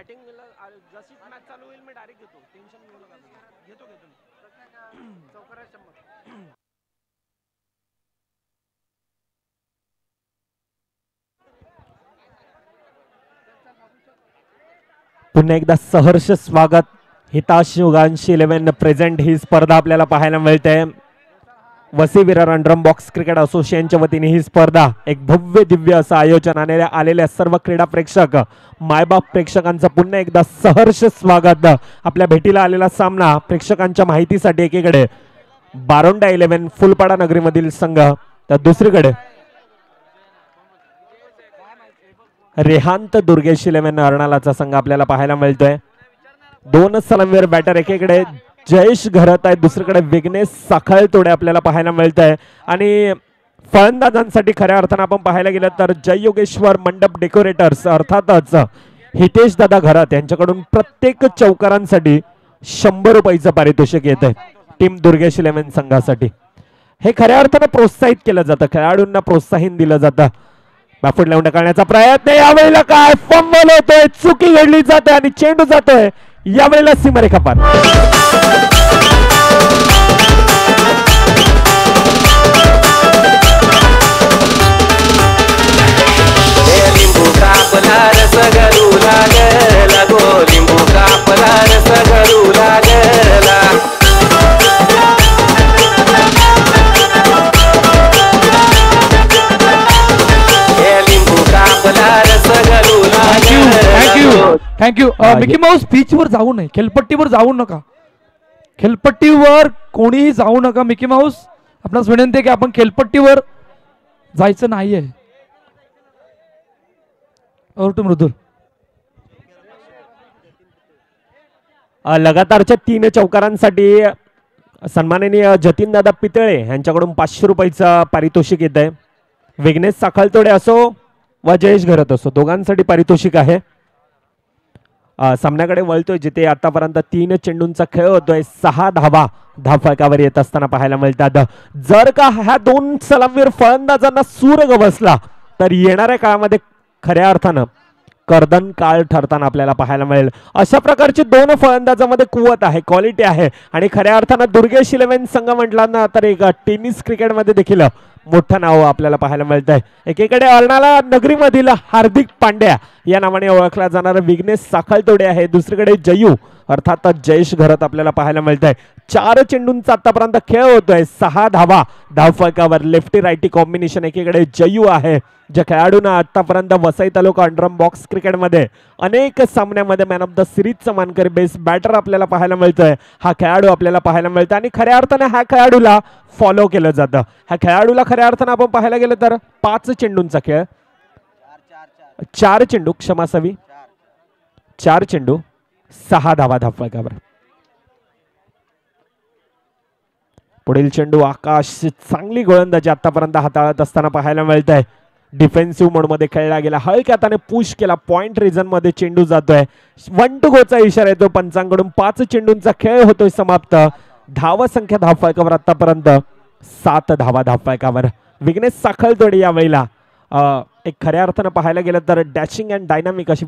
Batting जशी match चालू होईल मी डायरेक्ट घेतो, टेन्शन घेऊ नका तुम्ही. घेतो चौकरा 100. पुन्हा एकदा सहर्ष स्वागत. हिताश युगांशी 11 प्रेझेंट ही स्पर्धा आपल्याला पाहायला मिळते. वसी विरार ड्रम बॉक्स क्रिकेट असोसिएशनच्या वतीने ही स्पर्धा एक भव्य दिव्य असं आयोजन आलेल्या सर्व क्रीडा प्रेक्षक मायबाप प्रेक्षकांचं पुन्हा एकदा सहर्ष स्वागत. आपल्या भेटीला आलेला सामना प्रेक्षकांच्या माहितीसाठी एकीकडे बारोंडा 11 फुलपाडा नगरीमधील संघ, तर दुसरीकडे रेहांत दुर्गेश 11 अर्णालाचा संघ आपल्याला पाहायला मिळतोय. दोन सलामीवीर बॅटर, एकीकडे जयेश घरत आहे, दुसरीकडे विघ्नेश साखळतोडे आपल्याला पाहायला मिळत आहे. आणि फलंदाजांसाठी खऱ्या अर्थानं आपण पाहायला गेलं तर जय योगेश्वर मंडप डेकोरेटर्स अर्थातच हितेश दादा घरात यांच्याकडून प्रत्येक चौकारांसाठी 100 रुपयाचं पारितोषिक येत आहे टीम दुर्गेश 11 संघासाठी. हे खऱ्या अर्थानं प्रोत्साहित केलं जातं, खेळाडूंना प्रोत्साहन दिलं जातं. बॅफुट लावून टाकण्याचा प्रयत्न, यावेळेला काय फंबल होतोय, चुकी घडली जाते आणि चेंडू जातोय यावेळेला सीमारेखा पार. लिंबू कापला रस घरू लागला गो, लिंबू कापला रस घरू लागला. थँक्यू. मिकी माऊस पिचवर जाऊ नये, खेळपट्टीवर जाऊ नका, खेळपट्टीवर कोणीही जाऊ नका. मिकी माऊस आपणास विनंती आहे की आपण खेळपट्टीवर जायचं नाहीये. मृदुल लगातारच्या 3 चौकारांसाठी सन्माननीय जतीन दादा पितळे यांच्याकडून 500 रुपयाचं पारितोषिक येत आहे. विघ्नेश साखळतोडे असो व जयेश घरत असो, दोघांसाठी पारितोषिक आहे. सामन्याकडे वळतोय जिथे आतापर्यंत 3 चेंडूंचा खेळ होतोय. 6 धावा धावफलकावर येत असताना पाहायला मिळतात. जर का ह्या 2 सलामीवीर फलंदाजांना सूर बसला तर येणाऱ्या काळामध्ये खऱ्या अर्थानं कर्दन काळ ठरताना आपल्याला पाहायला मिळेल. अशा प्रकारचे 2 फलंदाजांमध्ये कुवत आहे, क्वालिटी आहे. आणि खऱ्या अर्थानं दुर्गेश 11 संघ म्हटला ना तर एक टेनिस क्रिकेटमध्ये देखील मोठं नाव आपल्याला पाहायला मिळत आहे. एकीकडे अर्णाला नगरीमधील हार्दिक पांड्या या नावाने ओळखला जाणारा विघ्नेश साखळतोडे आहे, दुसरीकडे जयू अर्थात जयेश घरत आपल्याला पाहायला मिळत आहे. 4 चेंडूंचा आतापर्यंत खेळ होतोय. 6 धावा धावफलकावर, लेफ्टी रायटी कॉम्बिनेशन. एकीकडे जयू आहे ज्या खेळाडूंना आतापर्यंत वसई तालुका अंडरम बॉक्स क्रिकेटमध्ये अनेक सामन्यामध्ये मॅन ऑफ द सिरीजचा मानकरी बेस्ट बॅटर आपल्याला पाहायला मिळतोय. हा खेळाडू आपल्याला पाहायला मिळतो आणि खऱ्या अर्थाने ह्या खेळाडूला फॉलो केलं जातं. ह्या खेळाडूला खऱ्या अर्थानं आपण पाहायला गेलं तर 5 चेंडूंचा खेळ, 4 चेंडू क्षमासावी 4 चेंडू 6 धावा धावफलकावर. पुढील चेंडू आकाश चांगली गोलंदाजी आतापर्यंत हाताळत असताना पाहायला मिळत आहे. डिफेन्सिव्ह मोड मध्ये खेळला गेला, हलक्या हाताने पुश केला, पॉइंट रिजन मध्ये चेंडू जातोय. 1 to go चा इशारा येतो पंचांकडून. 5 चेंडूंचा खेळ होतोय समाप्त. धाव संख्या धावफलकावर आतापर्यंत 7 धावा धावफलकावर. विघ्नेश साखळतोडे यावेळेला एक खऱ्या अर्थानं पाहायला गेलं तर डॅशिंग अँड डायनामिक अशी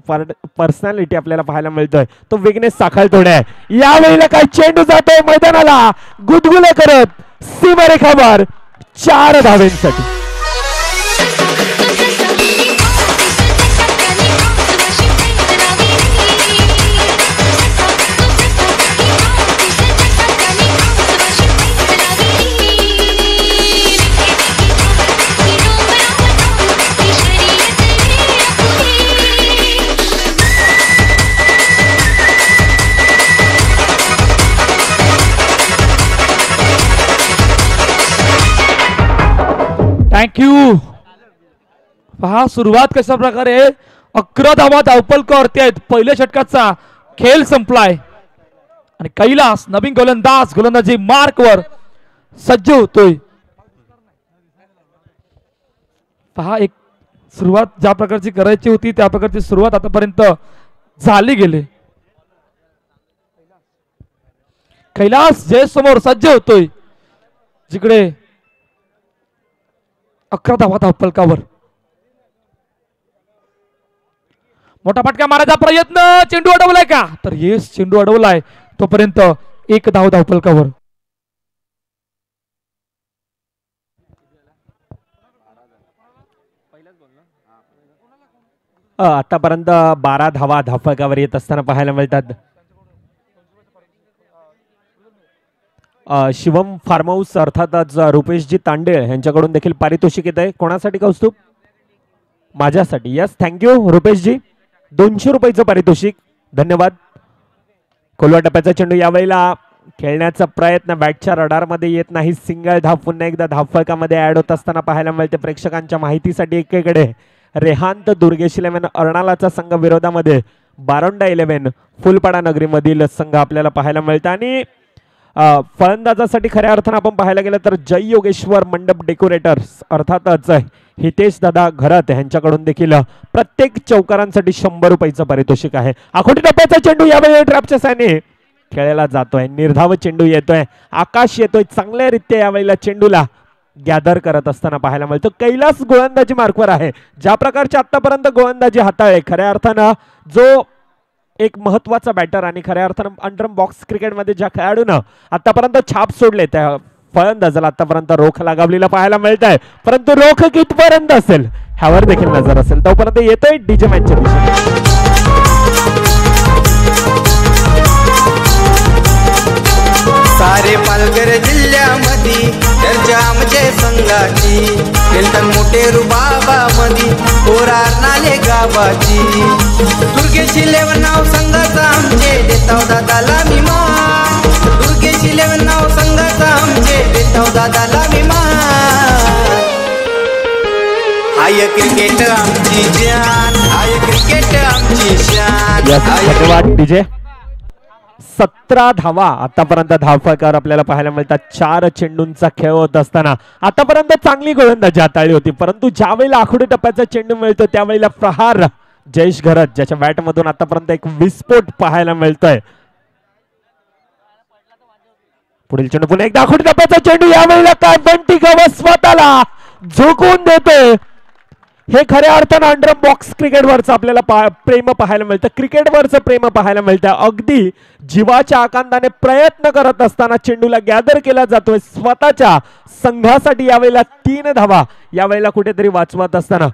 पर्सनॅलिटी आपल्याला पाहायला मिळतोय तो विघ्नेश साखळतोडे आहे. यावेळेला काय चेंडू जातोय मैदानाला गुदगुले करत सीमारेखावर 4 धावेंसाठी. थँक्यू. पहा सुरुवात कशा प्रकारे 11 धावा धावफलकावरती आहेत. पहिल्या षटकाचा खेळ संपलाय आणि कैलास नवीन गोलंदाजी मार्कवर सज्ज होतोय. पहा एक सुरुवात ज्या प्रकारची करायची होती त्या प्रकारची सुरुवात आतापर्यंत झाली गेली. कैलास जय समोर सज्ज होतोय जिकडे 11 धावा धावफलकावर. मोठा फटका मारायचा प्रयत्न, चेंडू अडवलाय का? तर येस, चेंडू अडवलाय. तोपर्यंत 1 धाव धावफलकावर. आतापर्यंत 12 धावा धावफलकावर येत असताना पाहायला मिळतात. शिवम फार्म हाऊस अर्थातच रुपेशजी तांडेळ यांच्याकडून देखील पारितोषिक येत आहे. कोणासाठी कौस्तुभ? माझ्यासाठी. Yes, thank you रुपेशजी. 200 रुपयाचं पारितोषिक, धन्यवाद. खोलवा टप्प्याचा चेंडू यावेळेला खेळण्याचा प्रयत्न बॅटच्या रडारमध्ये येत नाही. सिंगल धाव पुन्हा एकदा धावफलकामध्ये ऍड होत असताना पाहायला मिळते. प्रेक्षकांच्या माहितीसाठी एकीकडे रेहांत दुर्गेश 11 अर्णालाचा संघ विरोधामध्ये बारोंडा 11 फुलपाडा नगरीमधील संघ आपल्याला पाहायला मिळतं. आणि फलंदाजासाठी खऱ्या अर्थानं आपण पाहायला गेलं तर जय योगेश्वर मंडप डेकोरेटर्स अर्थातच हितेश दादा घरत यांच्याकडून देखील प्रत्येक चौकारांसाठी 100 रुपयाचं पारितोषिक आहे. आखोटी टप्प्याचा चेंडू यावेळी ट्रॅपच्या साने खेळला जातोय. निर्धाव चेंडू येतोय, आकाश येतोय. चांगल्यारीत्या यावेळेला चेंडूला गॅदर करत असताना पाहायला मिळतो. कैलास गोलंदाजी मार्कवर आहे. ज्या प्रकारची आतापर्यंत गोलंदाजी हाताळले, खऱ्या अर्थानं जो एक महत्वाचा बॅटर आणि खऱ्या अर्थानं अंडर बॉक्स क्रिकेटमध्ये ज्या खेळाडूनं आतापर्यंत छाप सोडले त्या फलंदाजाला आतापर्यंत रोख लगावलेला पाहायला मिळत आहे. परंतु रोख कितपर्यंत असेल ह्यावर देखील नजर असेल. तोपर्यंत येतोय डीजे मॅचच्या दिशेने. सारे पालघर जिल्ह्यामध्ये चर्चा आमचे संघाची, केलतन मोठे रुबाबामध्ये पोरार नाले गावाची. दुर्गेश 11 नाव संघाचा आमचे, देताव दादाला मी मान. दुर्गेश 11 नाव संघाचा आमचे, देताव दादाला मी मान. आय क्रिकेट आमची जान, आय क्रिकेट आमची शान. धन्यवाद डीजे. 17 धावा आतापर्यंत धावफलकावर आपल्याला पाहायला मिळतात. 4 चेंडूंचा खेळ होत असताना आतापर्यंत चांगली गोलंदाजी हाताळली होती. परंतु ज्या वेळेला आखोडी टप्प्याचा चेंडू मिळतो त्यावेळेला प्रहार जयेश घरत ज्याच्या बॅट मधून आतापर्यंत एक विस्फोट पाहायला मिळतोय. पुढील चेंडू पुन्हा एकदा आखोडी टप्प्याचा चेंडू यावेळेला काय बंटी गवस स्वतःला झोकून देतोय. हे खऱ्या अर्थानं अंडर बॉक्स क्रिकेटवरचं आपल्याला प्रेम पाहायला मिळतं. क्रिकेटवरचं प्रेम पाहायला मिळतं. अगदी जीवाच्या आकांताने प्रयत्न करत असताना चेंडूला गॅदर केला जातोय. स्वतःच्या संघासाठी यावेळेला 3 धावा यावेळेला कुठेतरी वाचवत असताना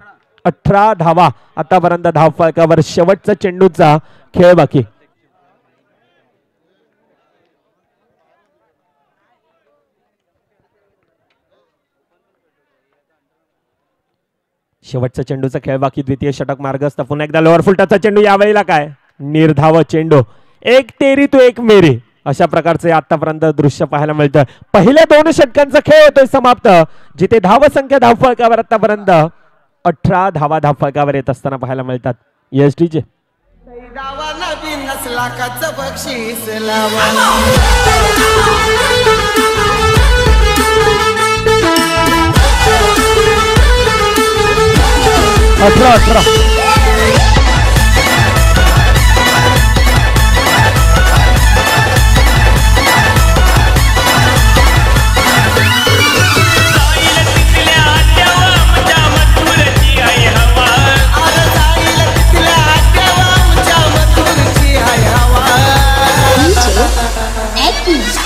18 धावा आतापर्यंत धावफलकावर. शेवटचा चेंडूचा खेळ बाकी. शेवटचा चेंडूचा खेळ बाकी. द्वितीय षटक मार्गस्थ. पुन्हा एकदा लोअर फुलटाचा चेंडू यावेळेला काय निर्धाव चेंडू. एक तेरी तो एक मेरी अशा प्रकारचे आतापर्यंत दृश्य पाहायला मिळतं. पहिल्या 2 षटकांचा खेळ होतोय समाप्त, जिथे धाव संख्या धावफलकावर आतापर्यंत 18 धावा धावफलकावर येत असताना पाहायला मिळतात. Yes DJ. बक्षीस लावा. 18.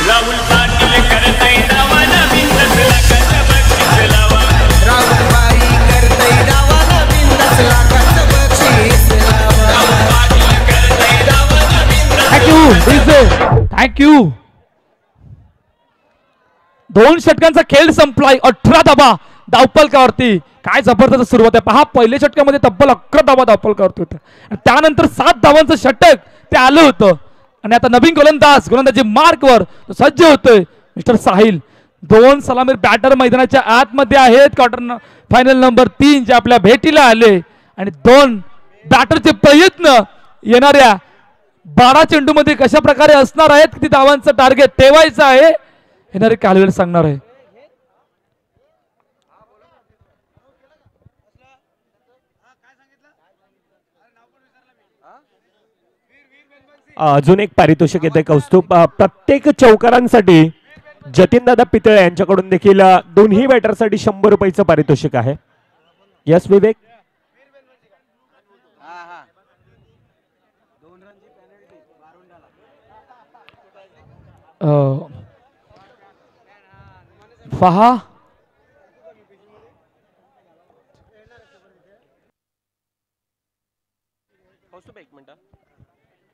राहुल पाटील करतय डावाला बिंदस लाखाचं बक्षीस लावा. राहुल बाई करतय डावाला बिंदस लाखाचं बक्षीस लावा. राहुल पाटील करतय डावाला बिंदस. थँक्यू. 2 षटकांचा खेळ संपलाय. 18 धावा धावफलकावरती. काय जबरदस्त सुरुवात आहे पहा. पहिल्या षटकामध्ये तब्बल 11 धावा धावफलकावरती होत्या आणि त्यानंतर 7 धावांचं षटक ते आलं होतं. आणि आता नवीन गोलंदाजी मार्कवर सज्ज होतोय मिस्टर साहिल. 2 सलामीर बॅटर मैदानाच्या आतमध्ये आहेत. क्वार्टर फायनल नंबर 3 जे आपल्या भेटीला आले आणि 2 बॅटरचे प्रयत्न येणाऱ्या 12 चेंडूमध्ये कशा प्रकारे असणार आहेत, किती धावांचं टार्गेट ठेवायचं आहे येणारे कालवेळ सांगणार आहे. अजून एक पारितोषिक येते कौस्तुभ. प्रत्येक चौकारांसाठी जतीनदादा पितळे यांच्याकडून देखील दोन्ही बॅटरसाठी 100 रुपयाचं पारितोषिक आहे. यस विवेक. पहा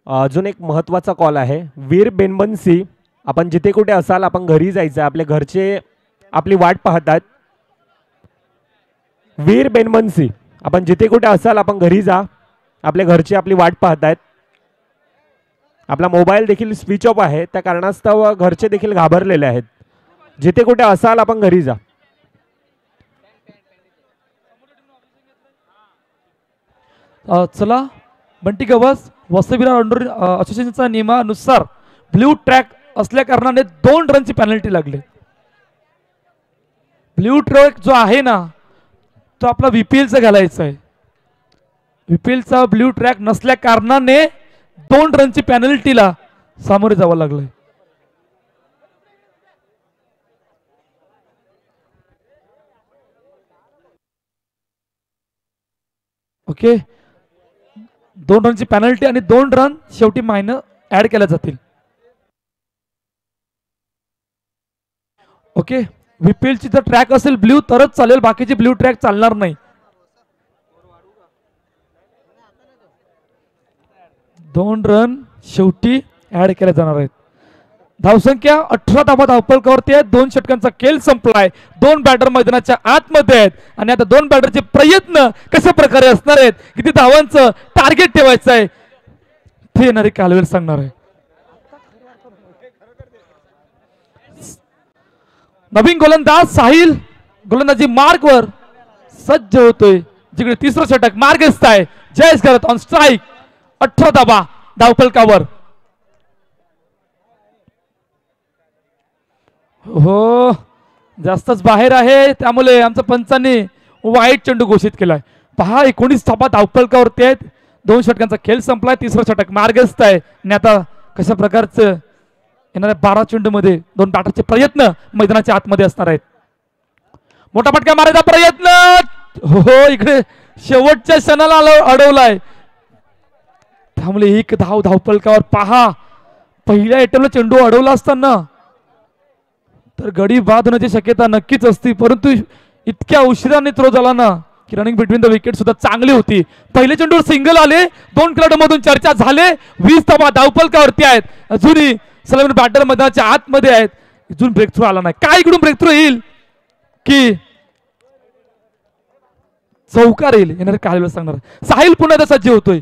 अजून एक महत्वाचा कॉल आहे. वीर बेनबन्सी, आपण जिथे कुठे असाल आपण घरी जायचं, आपले घरचे आपली वाट पाहतात. वीर बेनबन्सी, आपण जिथे कुठे असाल आपण घरी जा, आपले घरचे आपली वाट पाहतात. आपला मोबाईल देखील स्विच ऑफ आहे, त्या कारणास्तव घरचे देखील घाबरलेले आहेत. जिथे कुठे असाल आपण घरी जा. चला बंटी गवस, वसविरा असोसिएशनच्या नियमानुसार ब्ल्यू ट्रॅक असल्या कारणाने 2 रनची पेनल्टी लागली. ब्ल्यू ट्रॅक जो आहे ना तो आपला VPLचा घालायचा आहे. VPLचा ब्ल्यू ट्रॅक नसल्या कारणाने 2 रनची पेनल्टीला सामोरे जावं लागलंय. ओके, 2 रनची पेनल्टी आणि 2 रन शेवटी मायनर ऍड केल्या जातील. ओके, VPLची जर ट्रॅक असेल ब्ल्यू तरच चालेल, बाकीची ब्ल्यू ट्रॅक चालणार नाही. 2 रन शेवटी ऍड केल्या जाणार आहेत. धावसंख्या 18 धावा धावपलकावरती आहे. 2 षटकांचा खेळ संपलाय. 2 बॅटर मैदानाच्या आतमध्ये आहेत आणि आता 2 बॅटरचे प्रयत्न कशा प्रकारे असणार आहेत, किती धावांचं टार्गेट ठेवायचं आहे ते येणारे कालवेल सांगणार आहे. नवीन गोलंदाज साहिल गोलंदाजी मार्कवर सज्ज होतोय, जिकडे 3रं षटक मार्गस्थ आहे. जयेश करत ऑन स्ट्राईक, 18 धावा धावपलकावर. हो, जास्तच बाहेर आहे, त्यामुळे आमच्या पंचांनी वाईट चेंडू घोषित केलाय. पहा 19 धावा धावपलकावरती आहेत. 2 षटकांचा खेळ संपलाय. 3रं षटक मार्गस्थ आहे आणि आता कशा प्रकारचं येणाऱ्या 12 चेंडूमध्ये 2 बॅटरचे प्रयत्न मैदानाच्या आतमध्ये असणार आहेत. मोठा फटका मारायचा प्रयत्न, हो इकडे शेवटच्या क्षणाला अडवलाय, त्यामुळे 1 धाव धावपलकावर. पहा पहिल्या अटेम्प्टला चेंडू अडवला असताना तर गडी बाद होण्याची शक्यता नक्कीच असती, परंतु इतक्या उशिराने थ्रो झाला ना की रनिंग बिटवीन द विकेट सुद्धा चांगली होती. पहिले चेंडूवर सिंगल आले. 2 खेळाडूंमधून चर्चा झाले. 20 धावा धावपलकावरती आहेत. अजूनही सलमान बॅटर मैदानाच्या आतमध्ये आहेत. अजून ब्रेक थ्रू आला नाही. काय इकडून ब्रेक थ्रू येईल की चौकार येईल, येणारे कालवेल सांगणार. साहिल पुन्हा सज्ज होतोय.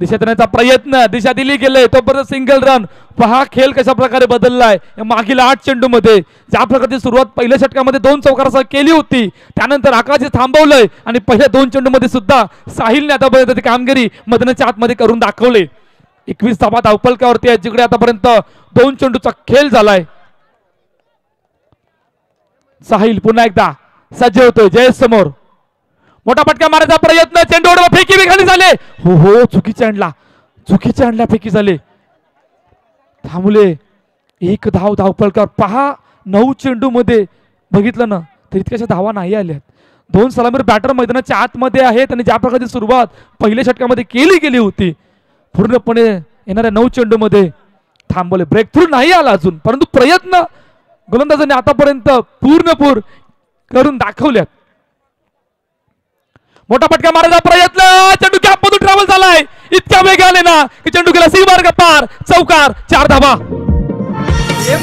दिशा देण्याचा प्रयत्न, दिशा दिली गेले तोपर्यंत सिंगल रन. पहा खेळ कशा प्रकारे बदललाय. मागील 8 चेंडू मध्ये ज्या प्रकारची सुरुवात पहिल्या षटकामध्ये 2 चौकारासह केली होती, त्यानंतर आकाश थांबवलंय आणि पहिल्या 2 चेंडू मध्ये सुद्धा साहिलने आतापर्यंत कामगिरी मैदानाच्या आतमध्ये करून दाखवले. 21 धावा धावपलकावरती आहे, जिकडे आतापर्यंत 2 चेंडूचा खेळ झालाय. साहिल पुन्हा एकदा सज्ज होतोय. जयेश समोर मोठा फटका मारायचा प्रयत्न, चेंडू फेकी खाली झाले. हो हो, चुकीच्या अंडला फेकी झाले, त्यामुळे 1 धाव धावपलकावर. पहा 9 चेंडू मध्ये बघितलं ना तर इतक्याशा धावा नाही आल्यात. 2 सलामीर बॅटर मैदानाच्या आतमध्ये आहेत आणि ज्या प्रकारची सुरुवात पहिल्या षटकामध्ये केली गेली होती पूर्णपणे येणाऱ्या 9 चेंडू मध्ये थांबवले. ब्रेक थ्रू नाही आला अजून, परंतु प्रयत्न गोलंदाजांनी आतापर्यंत पूर्णपूर करून दाखवल्यात. मोठा फटका मारायचा प्रयत्न, चेंडू कॅप मधून ट्रॅव्हल झालाय. इतक्या वेगाने ना की चेंडू गेला सीमार्ग पार. चौकार, 4 धावा.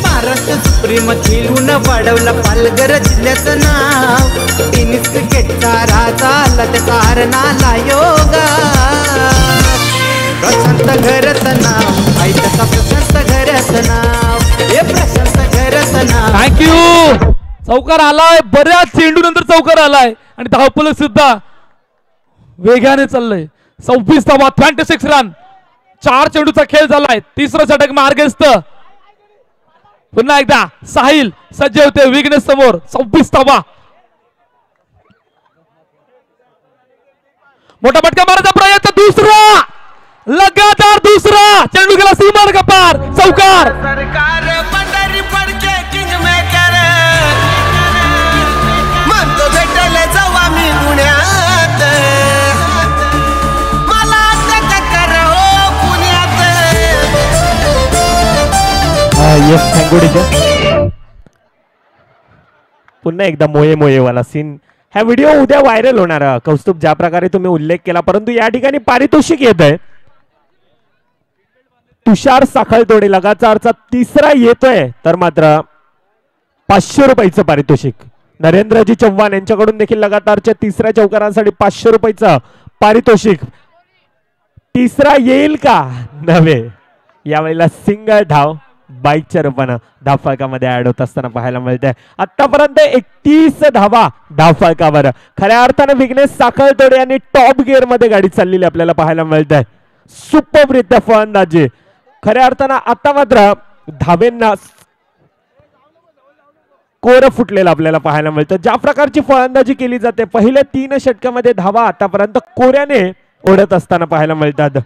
महाराष्ट्र सुप्रीम खेळून वाढवलं पालघर जिल्ह्याचं नाव. टेनिस क्रिकेटचा राजा आला त्या कारणाला योगा. प्रशांत घरचं नाव ऐकता, प्रशांत घरचं नाव, हे प्रशांत घरचं नाव. थँक्यू. चौकार आलाय, बऱ्याच चेंडू नंतर चौकार आलाय आणि धावपलक सुद्धा वेगाने चाललंय. 26 धावा, 26 रन. 4 चेंडूचा खेळ झालाय. 3रं षटक मार्गस्थ. पुन्हा एकदा साहिल सज्ज होते विघ्नेश समोर. 26 धावा. मोठा फटका मारायचा प्रयत्न, दुसरा लगातार दुसरा चेंडू गेला सीमार्ग पार. चौकार. सरकार पंढरी पडके किंग मेकर म्हणतो भेटले जावा मी पुण्यात. मला आता कर हो पुण्यात. Yes thank you teacher. पुन्हा एकदा मोये मोयेवाला सीन. हा व्हिडिओ उद्या व्हायरल होणार कौस्तुभ, ज्या प्रकारे तुम्ही उल्लेख केला. परंतु या ठिकाणी पारितोषिक येत आहे. तुषार साखळतोडे लगातारचा तिसरा येतोय, तर मात्र 500 रुपयाचं पारितोषिक. नरेंद्रजी चव्हाण यांच्याकडून देखील लगातारच्या तिसऱ्या चौकारांसाठी 500 रुपयाचं पारितोषिक. तिसरा येईल का नव्हे. यावेळेला सिंगल धाव बाईकच्या रूपानं धावफलकामध्ये ऍड होत असताना पाहायला मिळते. आतापर्यंत 31 धावा धावफलकावर. खऱ्या अर्थानं विघ्नेश साखळतोडे यांनी टॉप गिअर मध्ये गाडी चाललेली आपल्याला पाहायला मिळते. सुपररित्या फलंदाजी. खऱ्या अर्थानं आता मात्र धावेंना कोर फुटलेलं आपल्याला पाहायला मिळतं. ज्या प्रकारची फलंदाजी केली जाते, पहिल्या 3 षटकामध्ये धावा आतापर्यंत कोऱ्याने ओढत असताना पाहायला मिळतात.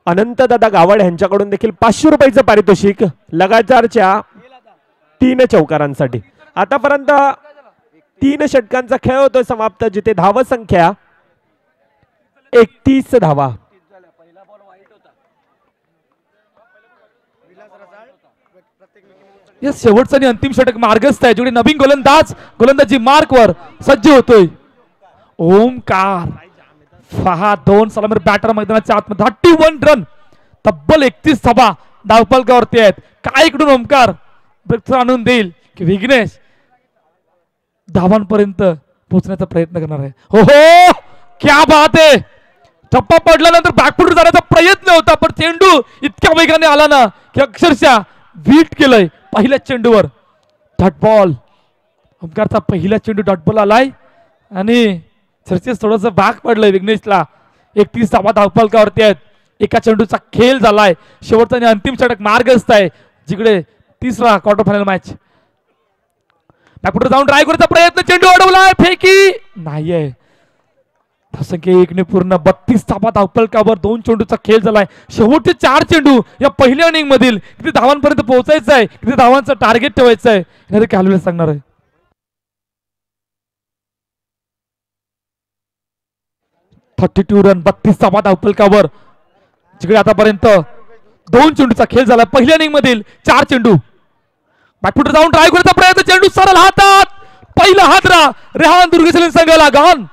अनंतदादा गावड यांच्याकडून देखील 500 रुपयाचं पारितोषिक लगातारच्या 3 चौकारांसाठी. आतापर्यंत 3 षटकांचा खेळ होतोय समाप्त, जिथे धाव संख्या 31 धावा. या शेवटचं आणि अंतिम षटक मार्गस्थ आहे, जिकडे नवीन गोलंदाजी मार्कवर सज्ज होतोय. ओमकार फहाद 2 सलामीर बॅटर मैदानाच्या आतमध्ये 31 रन, तब्बल 31 धावा धावफलकावरती आहेत. काय इकडून ओमकार ब्रेकथ्रू आणून देईल की विघ्नेश धावांपर्यंत पोहोचण्याचा प्रयत्न करणार आहे. हो हो, क्या बात आहे. टप्पा पडल्यानंतर बॅकफुट जाण्याचा प्रयत्न होता, पण चेंडू इतक्या वेगाने आला ना की अक्षरशः बीट केलंय पहिल्या चेंडूवर. Dot ball. ओमकारचा पहिला चेंडू डॉट बॉल आलाय आणि चर्चेस थोडस भाग पडलंय विघ्नेशला. 31 धावा धावफलकावरती आहेत. एका चेंडूचा खेळ झालाय. शेवटचा आणि अंतिम षटक मार्गस्थ आहे, जिकडे तिसरा क्वार्टर फायनल मॅच. बॅकफुट जाऊन ट्राय करायचा प्रयत्न, चेंडू अडवलाय, फेकी नाहीये. धावसंख्या 1 ने पूर्ण 32 धावा धावफलकावर. 2 चेंडूचा खेळ झालाय. शेवटचे 4 चेंडू या पहिल्या इनिंग मधील किती धावांपर्यंत पोहोचायचं आहे, किती धावांचं टार्गेट ठेवायचं आहे, हे कॅल्क्युलेट सांगणार आहे. 32 रन 32 धावा धावफलकावर, जिकडे आतापर्यंत 2 चेंडूचा खेळ झाला. पहिल्या इनिंग मधील 4 चेंडू. बॅकफुट जाऊन ट्राय करायचा प्रयत्न, चेंडू सरळ हातात. पहिला हादरा रेहान दुर्गेशलन संघाला गॉन.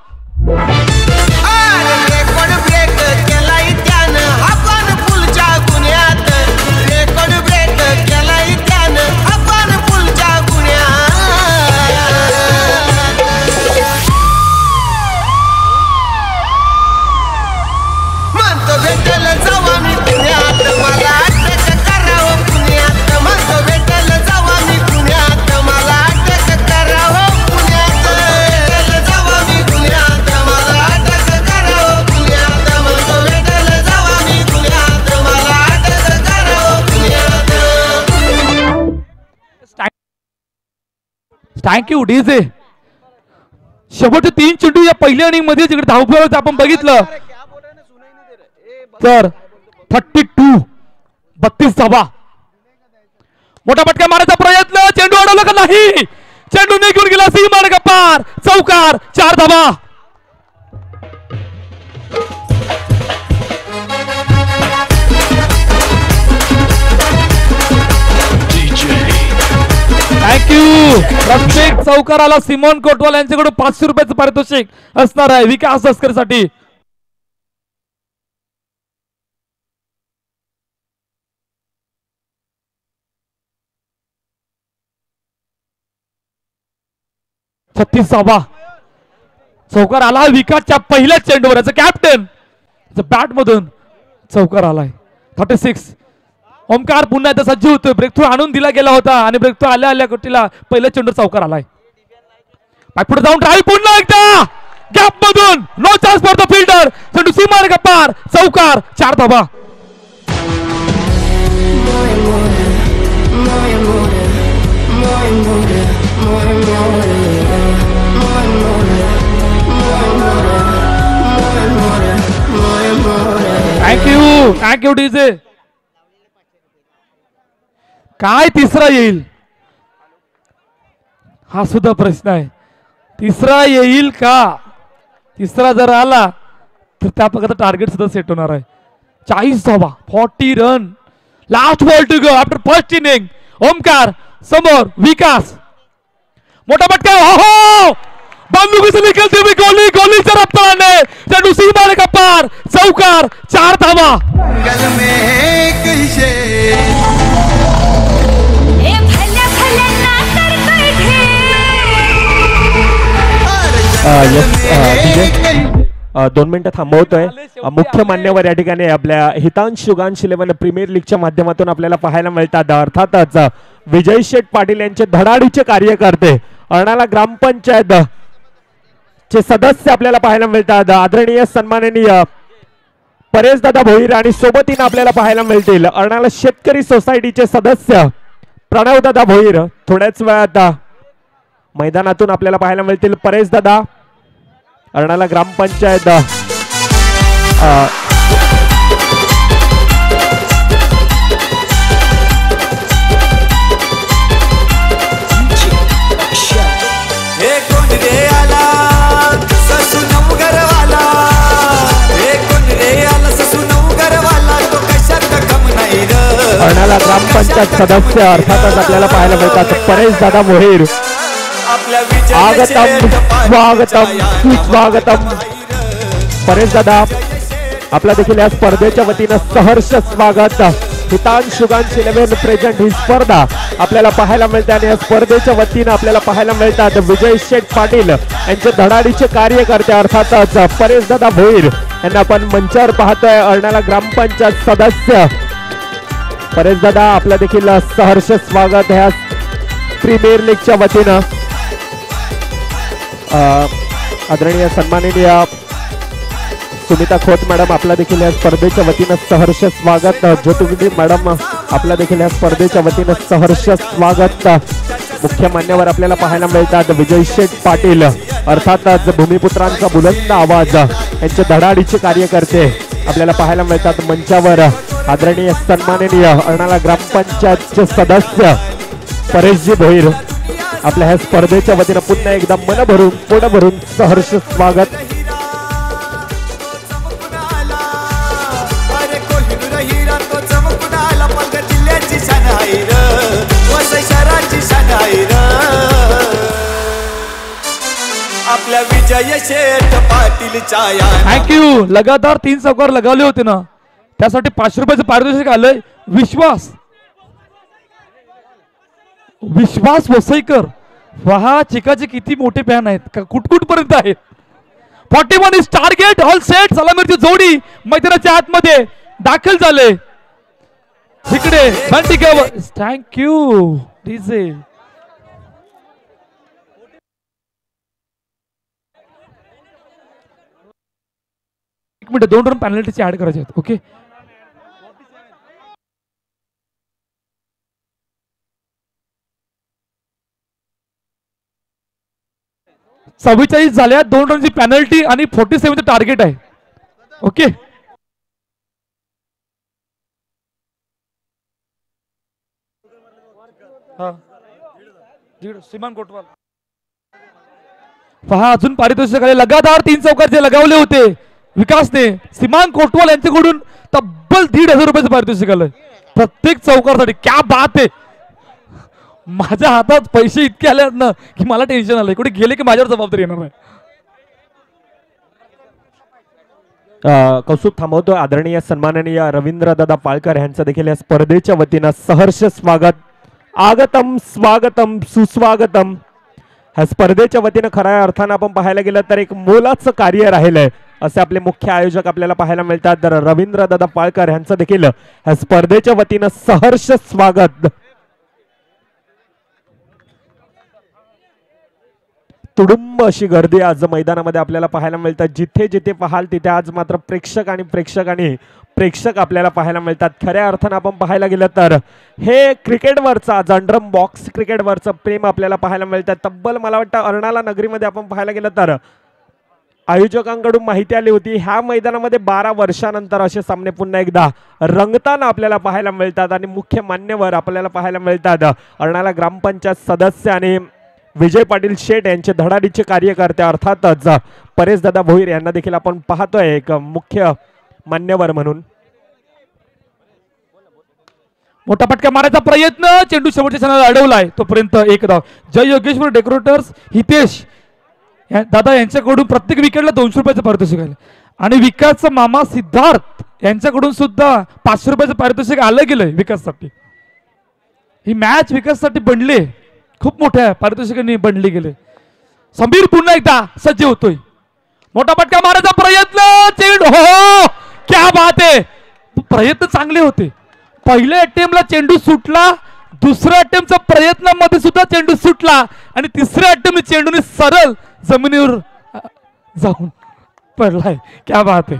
Thank you DJ. शेवटचे 3 चेंडू या पहिल्या इनिंग मध्ये जिकडे धावफलक आपण बघितलं तर 32 32 धावा. मोठा फटका मारायचा प्रयत्न, चेंडू अडवला का नाही. चेंडू निघून गेला सीमारेषा पार. चौकार 4 धावा. थँक्यू. प्रत्येक चौकाराला सिमोन कोटवाल यांच्याकडून 500 रुपयाचं पारितोषिक असणार आहे विकास दस्कर साठी. चौकार आला विकासच्या पहिल्या चेंडूवर. याचा कॅप्टन बॅट मधून चौकार आलाय. 36. ओमकार पुन्हा एकदा सज्ज होतोय. ब्रेकथ्रू आणून दिला गेला होता आणि ब्रेकथ्रू आल्या आल्या गोटीला पहिल्या चेंडू चौकार आलाय. बॅकफुट जाऊन ट्राय पुन्हा एकदा गॅप मधून. No chance for the fielder. चेंडू सीमारेषा पार. चौकार 4 धावा. Thank you DJ. काय तिसरा येईल हा सुद्धा प्रश्न आहे. तिसरा येईल का. तिसरा जर आला तर त्या प्रकारचं टार्गेट सुद्धा सेट होणार आहे. 40 धावा, 40 run, last ball to go after first inning. Omkar समोर, विकास मोठा फटका, हो बंदुकी से निकलती हुई गोली, गोलीच्या रफ्ताराने चेंडू सीमा रेखा पार, चौकार, 4 धावा. दोन मिनिटं थांबवतोय. मुख्य मान्यवर या ठिकाणी आपल्या हितांश शुगांश 11 प्रीमियर लीगच्या माध्यमातून आपल्याला पाहायला मिळतात. अर्थातच विजय शेठ पाटील यांचे धडाडीचे कार्यकर्ते, अर्नाळा ग्रामपंचायत चे सदस्य आपल्याला पाहायला मिळतात. आदरणीय सन्माननीय परेश दादा भोईर आणि सोबतीनं आपल्याला पाहायला मिळतील अर्नाळा शेतकरी सोसायटीचे सदस्य प्रणव दादा भोईर. थोड्याच वेळात मैदानातून आपल्याला पाहायला मिळतील परेश दादा. अर्नाळा ग्रामपंचायत अर्नाळा ग्रामपंचायत सदस्य अर्थातच आपल्याला पाहायला मिळतात परेश दादा मोहीर. स्वागतम स्वागतम सुस्वागतम परेश दादा. आपला देखील या स्पर्धेच्या वतीनं सहर्ष स्वागत. हितांश शुगांश 11 प्रेझेंट ही स्पर्धा आपल्याला पाहायला मिळते आणि या स्पर्धेच्या वतीनं आपल्याला पाहायला मिळतात विजय शेठ पाटील यांचे धडाडीचे कार्यकर्ते अर्थातच परेश दादा भोईर यांना आपण मंचावर पाहतोय. अर्नाळा ग्रामपंचायत सदस्य परेश दादा, आपलं देखील सहर्ष स्वागत ह्या प्रीमियर लीगच्या वतीनं. आदरणीय सन्माननीय सुमिता खोत मॅडम, आपला देखील या स्पर्धेच्या वतीनं सहर्ष स्वागत. ज्योतिर्गिरी मॅडम, आपला देखील या स्पर्धेच्या वतीनं सहर्ष स्वागत. मुख्य मान्यवर आपल्याला पाहायला मिळतात विजय शेठ पाटील अर्थातच भूमिपुत्रांचा बुलंद आवाज यांचे धडाडीचे कार्यकर्ते आपल्याला पाहायला मिळतात मंचावर. आदरणीय सन्माननीय अर्नाळा ग्रामपंचायतचे सदस्य परेशजी भोईर, आपल्या ह्या स्पर्धेच्या वतीनं पुन्हा एकदा मन भरून सहर्ष स्वागत. आपल्या विजय शेठ पाटीलच्या थँक्यू. लगातार 3 चौकार लगावले होते ना, त्यासाठी 500 रुपयाचं पारितोषिक आलंय. विश्वास वसईकर, पहा चिकाचे किती मोठे फॅन आहेत, कुटकुट पर्यंत आहेत. 41 इज टार्गेट, ऑल सेट. सलामीची जोडी मैदानाच्या आतमध्ये दाखल झाले. इकडे थँक्यू डीजे. एक मिनिट, 2 रन पेनल्टीचे ऍड करायचे आहेत. ओके, चव्वेचाळीस झाल्या, 2 रनची पेनल्टी आणि 47 टार्गेट आहे. ओके, सीमान कोटवाल पहा, अजून पारितोषिक आले. लगातार 3 चौकार लगावले होते विकासने. सीमान कोटवाल यांच्याकडून तब्बल 1,500 रुपयाचं पारितोषिक आलंय प्रत्येक चौकारसाठी. क्या बात आहे. माझ्या हातात पैसे इतके आले ना की मला टेन्शन आलंय, कुठे गेले की माझ्यावर जबाबदारी येणार नाही. कौस्तुभ थांबवतो. आदरणीय सन्माननीय रवींद्र दादा पाळकर यांचं देखील या स्पर्धेच्या वतीनं सहर्ष स्वागत. आगतम स्वागतम सुस्वागतम. ह्या स्पर्धेच्या वतीनं खऱ्या अर्थानं आपण पाहायला गेलं तर एक मोलाचं कार्य राहिलंय असे आपले मुख्य आयोजक आपल्याला पाहायला मिळतात. तर रवींद्र दादा पाळकर यांचं देखील ह्या स्पर्धेच्या वतीनं सहर्ष स्वागत. तुडुंब अशी गर्दी आज मैदानामध्ये आपल्याला पाहायला मिळतात. जिथे जिथे पाहाल तिथे आज मात्र प्रेक्षक आपल्याला पाहायला मिळतात. खऱ्या अर्थानं आपण पाहायला गेलं तर हे क्रिकेटवरचं आज अंडरम बॉक्स क्रिकेटवरचं प्रेम आपल्याला पाहायला मिळतात. तब्बल मला वाटतं अर्नाळा नगरीमध्ये आपण पाहायला गेलं तर आयोजकांकडून माहिती आली होती ह्या मैदानामध्ये 12 वर्षानंतर असे सामने पुन्हा एकदा रंगताना आपल्याला पाहायला मिळतात. आणि मुख्य मान्यवर आपल्याला पाहायला मिळतात अर्नाळा ग्रामपंचायत सदस्य आणि विजय पाटील शेठ यांचे धडाडीचे कार्यकर्ते अर्थातच परेश दादा भोईर यांना देखील आपण पाहतोय एक मुख्य मान्यवर म्हणून. मोठा फटका मारायचा प्रयत्न, चेंडू शेवटच्या क्षणाला अडवलाय, तोपर्यंत एक धाव. जय योगेश्वर डेकोरेटर्स हितेश दादा यांच्याकडून प्रत्येक विकेटला 200 रुपयाचं पारितोषिक आलं आणि विकासचा मामा सिद्धार्थ यांच्याकडून सुद्धा 500 रुपयाचं पारितोषिक आलं गेलंय विकाससाठी. ही मॅच विकाससाठी बनली, खूप मोठ्या पारितोषिकांनी बनली गेले. समीर पुन्हा एकदा सज्ज होतोय, मोठा फटका मारायचा प्रयत्न, चेंडू हो क्या बात आहे. प्रयत्न चांगले होते, पहिल्या अटेम्प्टला चेंडू सुटला, दुसऱ्या अटेम्प्टच्या प्रयत्नामध्ये सुद्धा चेंडू सुटला आणि तिसऱ्या अटेम्प्ट चेंडूने सरळ जमिनीवर जाऊन पडलाय. क्या बात आहे.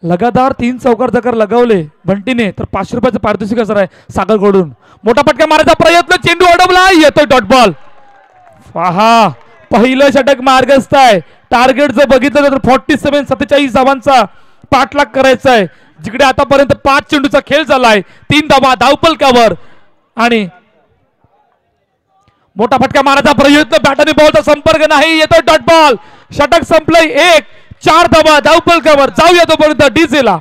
लगातार 3 चौकार जर लगावले बंटीने तर 500 रुपयाचं पारितोषिक असणार आहे सागरकडून. मोठा फटका मारायचा प्रयत्न, चेंडू अडवला, येतोय डॉट बॉल. पहा पहिलं षटक मार्गस्थ आहे. टार्गेट जर बघितलं तर 47 धावांचा पाठलाग करायचा आहे, जिकडे आतापर्यंत 5 चेंडूचा खेळ झालाय, 3 धावा धावपलकावर. आणि मोठा फटका मारायचा प्रयत्न, बॅटाने बॉलचा संपर्क नाही, येतोय डॉट बॉल. षटक संपलंय, 4 धावा धावपलकावर. जाऊया तोपर्यंत डीजेला.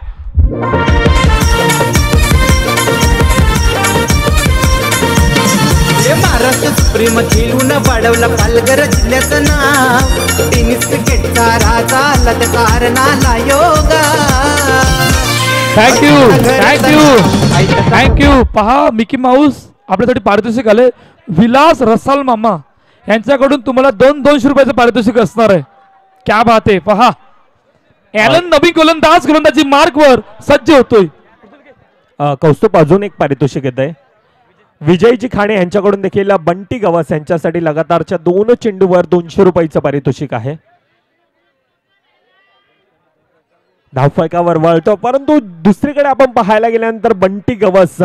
महाराष्ट्र सुप्रीम खेळून वाढवलं पालघर जिल्ह्याचं नाव. टेनिस क्रिकेटचा राजा आला त्याचा हरणाला योगा. थँक्यू. पहा मिकी माऊस आपल्यासाठी पारितोषिक आले. विलास रसाल मामा यांच्याकडून तुम्हाला 200 रुपयाचं पारितोषिक असणार आहे. क्या बात आहे. पहा ॲलन नवीन गोलंदाजी मार्कवर सज्ज होतोय. कौस्तुभ अजून एक पारितोषिक येत आहे. विजयजी खाणे यांच्याकडून देखील बंटी गवस यांच्यासाठी लगातारच्या 2 चेंडूवर 200 रुपयाचं पारितोषिक आहे. धावफलकावर वळतो, परंतु दुसरीकडे आपण पाहायला गेल्यानंतर बंटी गवस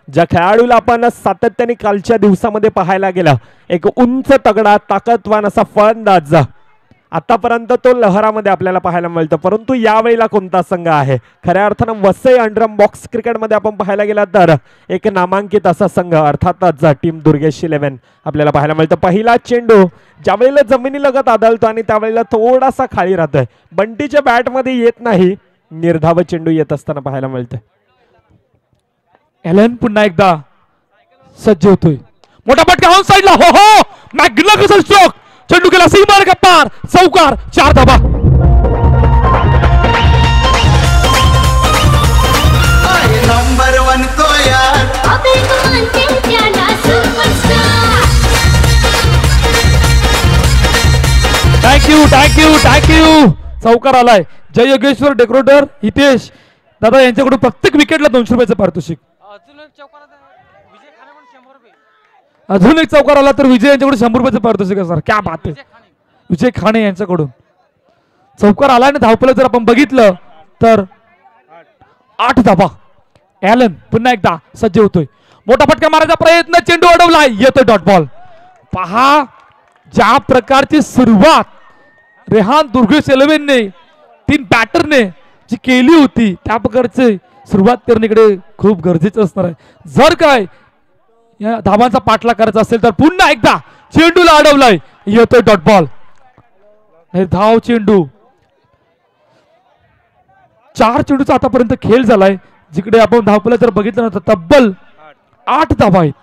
ज्या खेळाडूला आपण सातत्याने कालच्या दिवसामध्ये पाहायला गेला, एक उंच तगडा ताकदवान असा फलंदाज, आतापर्यंत तो लहरामध्ये आपल्याला पाहायला मिळतो. परंतु यावेळेला कोणता संघ आहे? खऱ्या अर्थानं वसई अंडरम बॉक्स क्रिकेटमध्ये आपण पाहायला गेला तर एक नामांकित असा संघ अर्थातच टीम दुर्गेश 11 आपल्याला पाहायला मिळतं. पहिला चेंडू ज्यावेळेला जमिनीलगत आदळतो आणि त्यावेळेला थोडासा खाली राहतोय, बंटीच्या बॅटमध्ये येत नाही, निर्धाव चेंडू येत असताना पाहायला मिळतोय. ॲलन पुन्हा एकदा सज्ज होतोय, मोठा फटका ऑन साइडला, हो मॅग्निफिसंट स्ट्रोक, चेंडू केला सीमार का पार, चौकार, 4 धावा. नंबर 1 तो यार थँक्यू. चौकार आलाय. जय योगेश्वर डेकोरेटर हितेश दादा यांच्याकडून प्रत्येक विकेटला 200 रुपयाचं पारितोषिक. अजून एक चौकार आला तर विजय यांच्याकडून 100 रुपयाचं पारितोषिक असणार. क्या बात आहे. विजय खाणे यांच्याकडून चौकार आला आणि धावपलं जर आपण बघितलं तर 8 धावा. ॲलन पुन्हा एकदा सज्ज होतोय, मोठा फटका मारायचा प्रयत्न, चेंडू अडवलाय, येतोय डॉट बॉल. पहा ज्या प्रकारची सुरुवात रेहान दुर्गेश 11 ने 3 बॅटरने जी केली होती, त्या प्रकारची सुरुवात करण्याकडे खूप गरजेचं असणार आहे. जर काय या धावांचा पाठलाग करायचा असेल तर पुन्हा एकदा चेंडूला अडवलाय, येतोय डॉट बॉल. धाव चेंडू. 4 चेंडूचा आतापर्यंत खेळ झालाय, जिकडे आपण धावपला जर बघितलं ना तर तब्बल 8 धावा आहेत.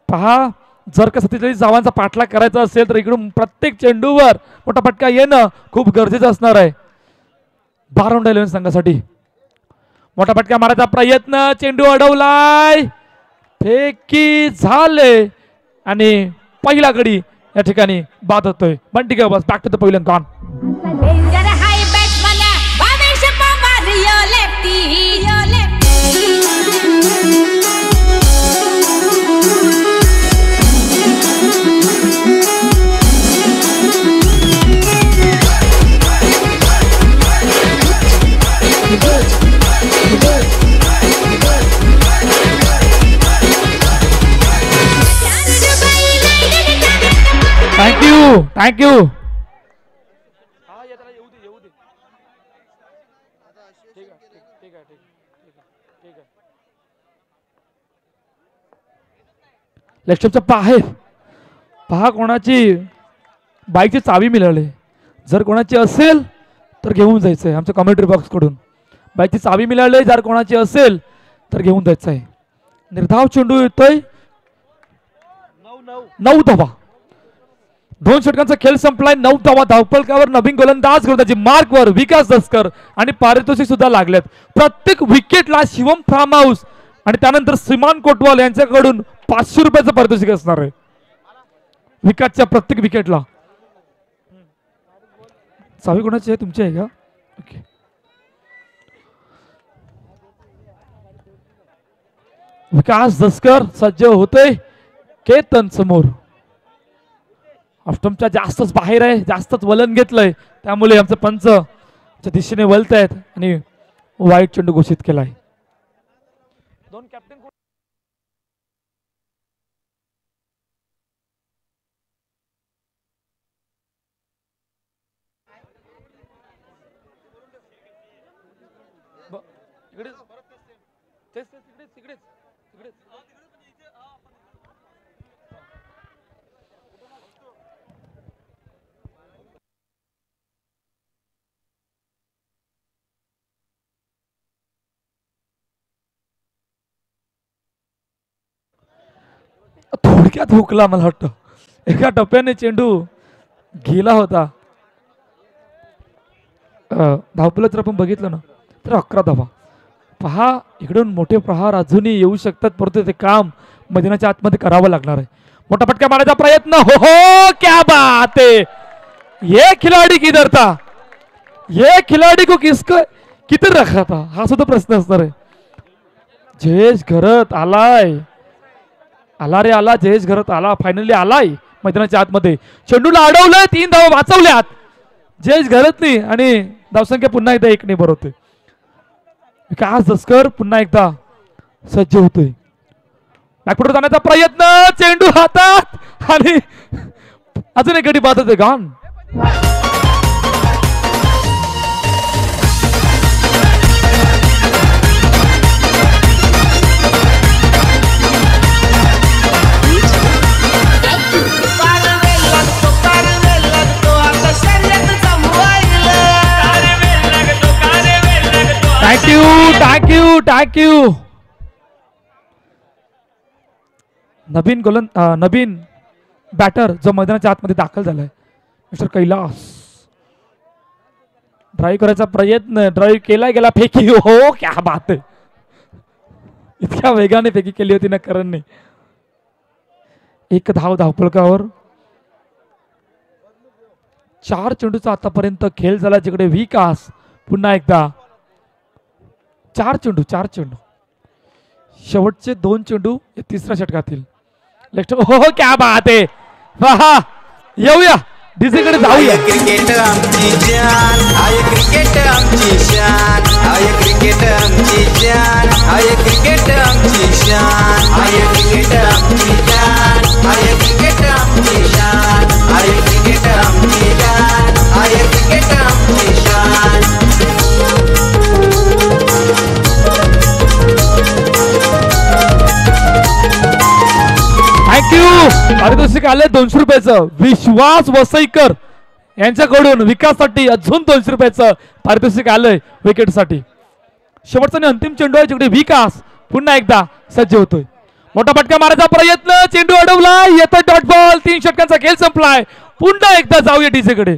पहा जर का 47 धावांचा पाठलाग करायचा असेल तर इकडून प्रत्येक चेंडूवर मोठा फटका येणं खूप गरजेचं असणार आहे 12 11 संघासाठी. मोठा फटका मारायचा प्रयत्न, चेंडू अडवलाय, फेकी झाले आणि पहिला गडी या ठिकाणी बाद होतोय. Bunty Gawas back to the पहिलं गॉन. थँक्यू. लेफ्टच्या बाहेर पहा कोणाची बाईकची चावी मिळाली. जर कोणाची असेल तर घेऊन जायचंय. आमच्या कमेंट्री बॉक्स कडून बाईकची चावी मिळाली. जर कोणाची असेल तर घेऊन जायचं आहे. निर्धाव चेंडू येतोय. 9 धावा. 2 षटकांचा खेळ संपलाय. 9 धावा धावफलकावर नवीन गोलंदाज गोलंदाजी मार्कवर विकास दसकर आणि पारितोषिक सुद्धा लागलेत. प्रत्येक विकेटला शिवम फार्म हाऊस आणि त्यानंतर श्रीमान कोटवाल यांच्याकडून 500 रुपयाचं पारितोषिक असणार आहे विकासच्या प्रत्येक विकेटला. चावी कोणाची आहे? तुमची आहे का? ओके. विकास दसकर सज्ज होते. केतन समोर ऑफस्टंपच्या जास्तच बाहेर आहे. जास्तच वलन घेतलंय. त्यामुळे आमचं पंच दिशेने वलत आहेत आणि वाईट चेंडू घोषित केलाय. 2 कॅप्टन थोडक्यात हुकला. मला वाटतं एका टप्प्याने चेंडू गेला होता. धावपलं जर आपण बघितलं ना तर 11 धावा. पहा इकडून मोठे प्रहार अजूनही येऊ शकतात परंतु ते काम मैदानाच्या आतमध्ये करावं लागणार आहे. मोठा फटका मारायचा प्रयत्न. हो हो क्या बात है. ये खिलाडी किधर था? ये खिलाडी को किसको किधर रखा था? हा सुद्धा प्रश्न असणार आहे. जयेश घरत आलाय. आला रे आला. जयेश घरत आला. फायनली आलाय मैदानाच्या आतमध्ये. चेंडूला अडवलंय. 3 धावा वाचवल्यात जयेश घरतनी आणि धावसंख्या पुन्हा एकदा 1 ने भरवते. विकास दसकर पुन्हा एकदा सज्ज होतोय. बॅकफुटवर जाण्याचा प्रयत्न. चेंडू हातात आणि अजून एक गडी बाद होते. गॉन. थँक्यू. नवीन बॅटर जो मैदानाच्या आतमध्ये दाखल झालाय मिस्टर कैलास. ड्राईव्ह करायचा प्रयत्न. ड्राईव्ह केला गेला. फेकी. हो क्या बात आहे. इतक्या वेगाने फेकी केली होती ना करणने. 1 धाव धावफलकावर. 4 चेंडूचा आतापर्यंत खेळ झाला जिकडे विकास पुन्हा एकदा 4 चेंडू. शेवटचे 2 चेंडू तिसऱ्या षटकातील. लेफ्ट. हो क्या बात आहे. येऊया डीजेकडे जाऊया. क्रिकेट आमची जान. आय क्रिकेट आमची शान. आय क्रिकेट आमची जान. आय क्रिकेट आमची शान. आय क्रिकेट आमची जान. आय क्रिकेट आमची शान. आय क्रिकेट आमची जान. आय क्रिकेट आमची शान. थँक्यू. पारितोषिक आले 200 रुपयाचं. विश्वास वसईकर यांच्याकडून विकाससाठी अजून 200 रुपयाचं पारितोषिक आलंय विकेटसाठी. शेवटचा आणि अंतिम चेंडू आहे जिकडे विकास पुन्हा एकदा सज्ज होतोय. मोठा फटका मारायचा प्रयत्न. चेंडू अडवलाय. येतोय डॉट बॉल. 3 षटकांचा खेळ संपलाय. पुन्हा एकदा जाऊया डीजेकडे.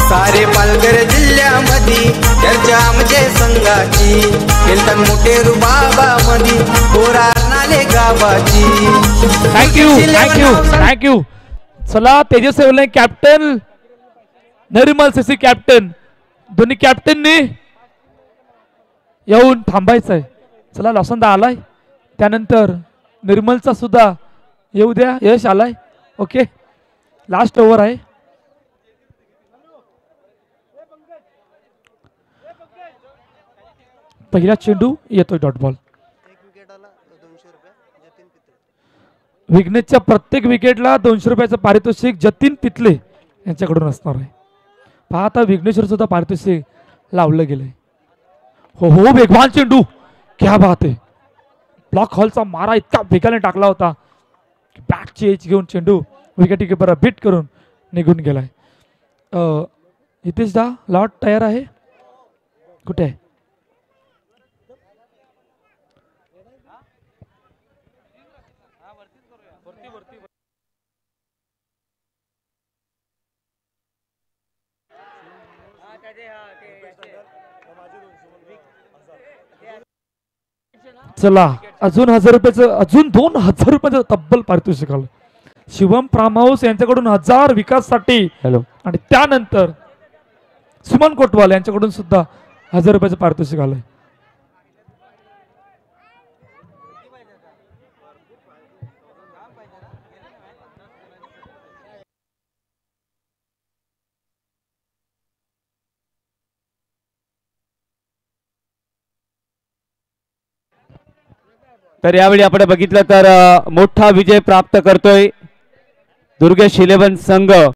सारे पालघर जिल्ह्यामध्ये चर्चा म्हणजे संघाची. खेळतात मोठे रुबाबामध्ये पोरार नाले गावाची. थँक्यू. चला तेजस्वी कॅप्टन निर्मल सीसी कॅप्टन दोन्ही कॅप्टननी येऊन थांबायचंय. चला लॉसंदा आलाय. त्यानंतर निर्मलचा सुद्धा येऊ द्या. यश आलाय. ओके लास्ट ओव्हर आहे. पहिला चेंडू येतोय डॉट बॉल. विघ्नेशच्या प्रत्येक विकेटला 200 रुपयाचं पारितोषिक जतीन पितले यांच्याकडून असणार आहे. पहा आता विघ्नेश्वर सुद्धा पारितोषिक लावलं गेलंय. हो वेगवान चेंडू. क्या बात आहे. ब्लॉक हॉलचा मारा इतका वेगाने टाकला होता बॅटची एज घेऊन चेंडू विकेट किपर बीट करून निघून गेलाय. हितेश दा लॉट तयार आहे कुठे आहे? चला अजून 1000 रुपयाचं अजून 2000 रुपयाचं तब्बल पारितोषिक आलं शिवम फार्म हाऊस यांच्याकडून 1000 विकाससाठी. हॅलो. आणि त्यानंतर सुमन कोटवाल यांच्याकडून सुद्धा 1000 रुपयाचं पारितोषिक आलंय. तर यावेळी आपण बघितलं तर मोठा विजय प्राप्त करतोय दुर्गेश 11 संघ.